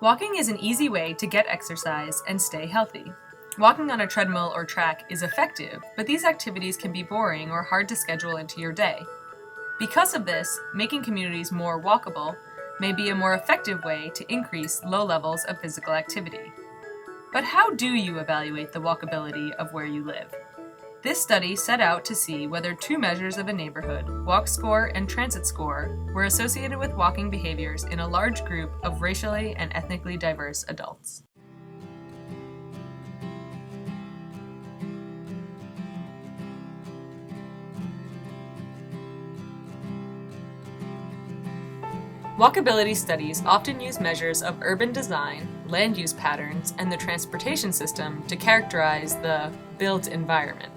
Walking is an easy way to get exercise and stay healthy. Walking on a treadmill or track is effective, but these activities can be boring or hard to schedule into your day. Because of this, making communities more walkable may be a more effective way to increase low levels of physical activity. But how do you evaluate the walkability of where you live? This study set out to see whether two measures of a neighborhood, walk score and transit score, were associated with walking behaviors in a large group of racially and ethnically diverse adults. Walkability studies often use measures of urban design, land use patterns, and the transportation system to characterize the built environment.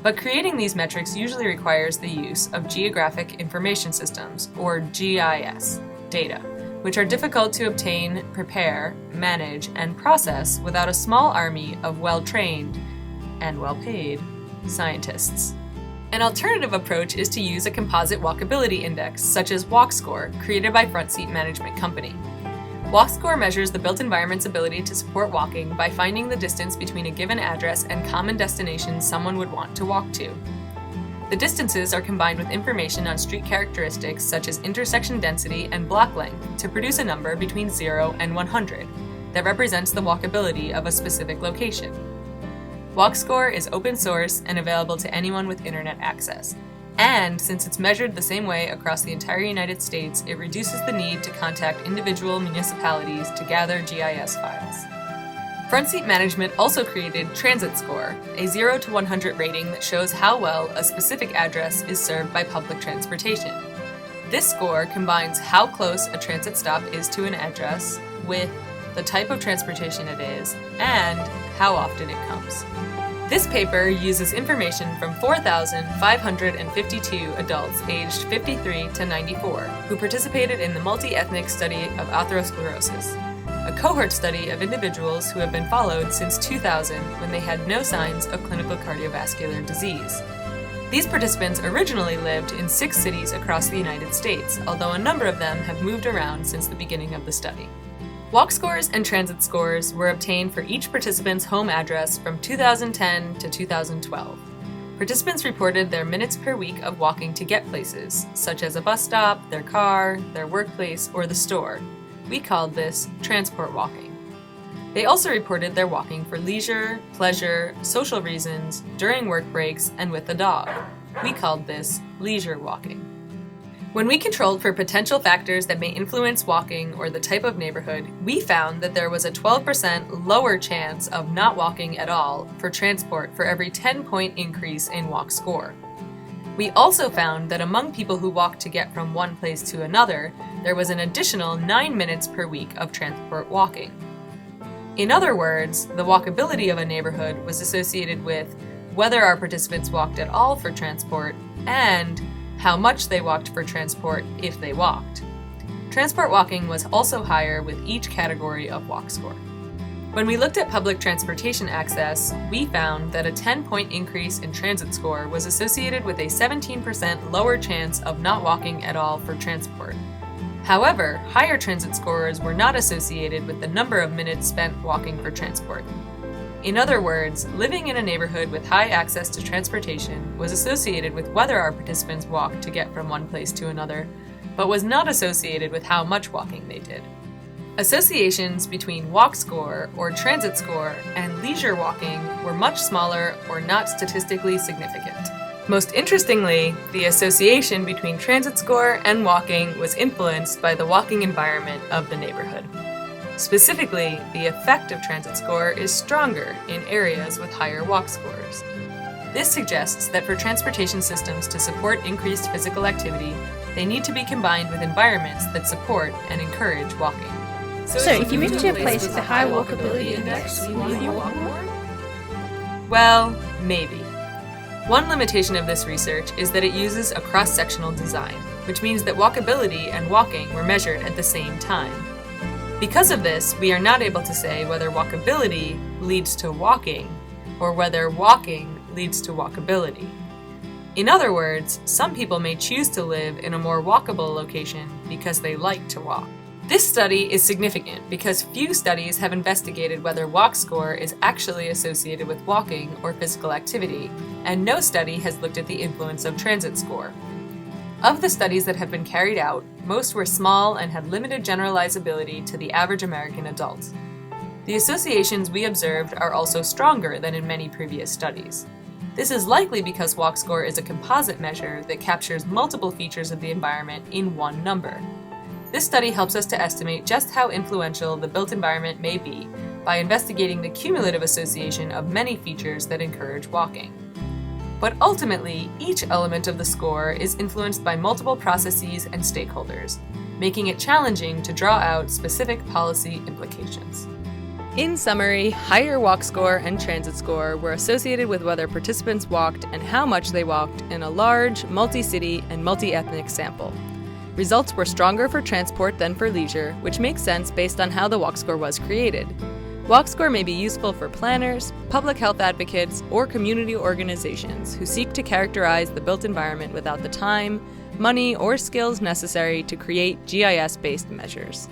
But creating these metrics usually requires the use of Geographic Information Systems, or GIS, data, which are difficult to obtain, prepare, manage, and process without a small army of well-trained and well-paid scientists. An alternative approach is to use a composite walkability index, such as WalkScore, created by Front Seat Management Company. WalkScore measures the built environment's ability to support walking by finding the distance between a given address and common destinations someone would want to walk to. The distances are combined with information on street characteristics such as intersection density and block length to produce a number between 0 and 100 that represents the walkability of a specific location. WalkScore is open source and available to anyone with internet access. And since it's measured the same way across the entire United States, it reduces the need to contact individual municipalities to gather GIS files. Front Seat Management also created Transit Score, a 0 to 100 rating that shows how well a specific address is served by public transportation. This score combines how close a transit stop is to an address with the type of transportation it is and how often it comes. This paper uses information from 4,552 adults aged 53 to 94 who participated in the Multi-Ethnic Study of Atherosclerosis, a cohort study of individuals who have been followed since 2000 when they had no signs of clinical cardiovascular disease. These participants originally lived in 6 cities across the United States, although a number of them have moved around since the beginning of the study. Walk scores and transit scores were obtained for each participant's home address from 2010 to 2012. Participants reported their minutes per week of walking to get places, such as a bus stop, their car, their workplace, or the store. We called this transport walking. They also reported their walking for leisure, pleasure, social reasons, during work breaks, and with the dog. We called this leisure walking. When we controlled for potential factors that may influence walking or the type of neighborhood, we found that there was a 12% lower chance of not walking at all for transport for every 10-point increase in walk score. We also found that among people who walked to get from one place to another, there was an additional 9 minutes per week of transport walking. In other words, the walkability of a neighborhood was associated with whether our participants walked at all for transport and how much they walked for transport if they walked. Transport walking was also higher with each category of walk score. When we looked at public transportation access, we found that a 10-point increase in transit score was associated with a 17% lower chance of not walking at all for transport. However, higher transit scores were not associated with the number of minutes spent walking for transport. In other words, living in a neighborhood with high access to transportation was associated with whether our participants walked to get from one place to another, but was not associated with how much walking they did. Associations between walk score or transit score and leisure walking were much smaller or not statistically significant. Most interestingly, the association between transit score and walking was influenced by the walking environment of the neighborhood. Specifically, the effect of transit score is stronger in areas with higher walk scores. This suggests that for transportation systems to support increased physical activity, they need to be combined with environments that support and encourage walking. So if you move to a place with a high walkability index, will you walk more? Well, maybe. One limitation of this research is that it uses a cross-sectional design, which means that walkability and walking were measured at the same time. Because of this, we are not able to say whether walkability leads to walking or whether walking leads to walkability. In other words, some people may choose to live in a more walkable location because they like to walk. This study is significant because few studies have investigated whether walk score is actually associated with walking or physical activity, and no study has looked at the influence of transit score. Of the studies that have been carried out, most were small and had limited generalizability to the average American adult. The associations we observed are also stronger than in many previous studies. This is likely because walk score is a composite measure that captures multiple features of the environment in one number. This study helps us to estimate just how influential the built environment may be by investigating the cumulative association of many features that encourage walking. But ultimately, each element of the score is influenced by multiple processes and stakeholders, making it challenging to draw out specific policy implications. In summary, higher walk score and transit score were associated with whether participants walked and how much they walked in a large, multi-city and multi-ethnic sample. Results were stronger for transport than for leisure, which makes sense based on how the walk score was created. Walk score may be useful for planners, public health advocates, or community organizations who seek to characterize the built environment without the time, money, or skills necessary to create GIS-based measures.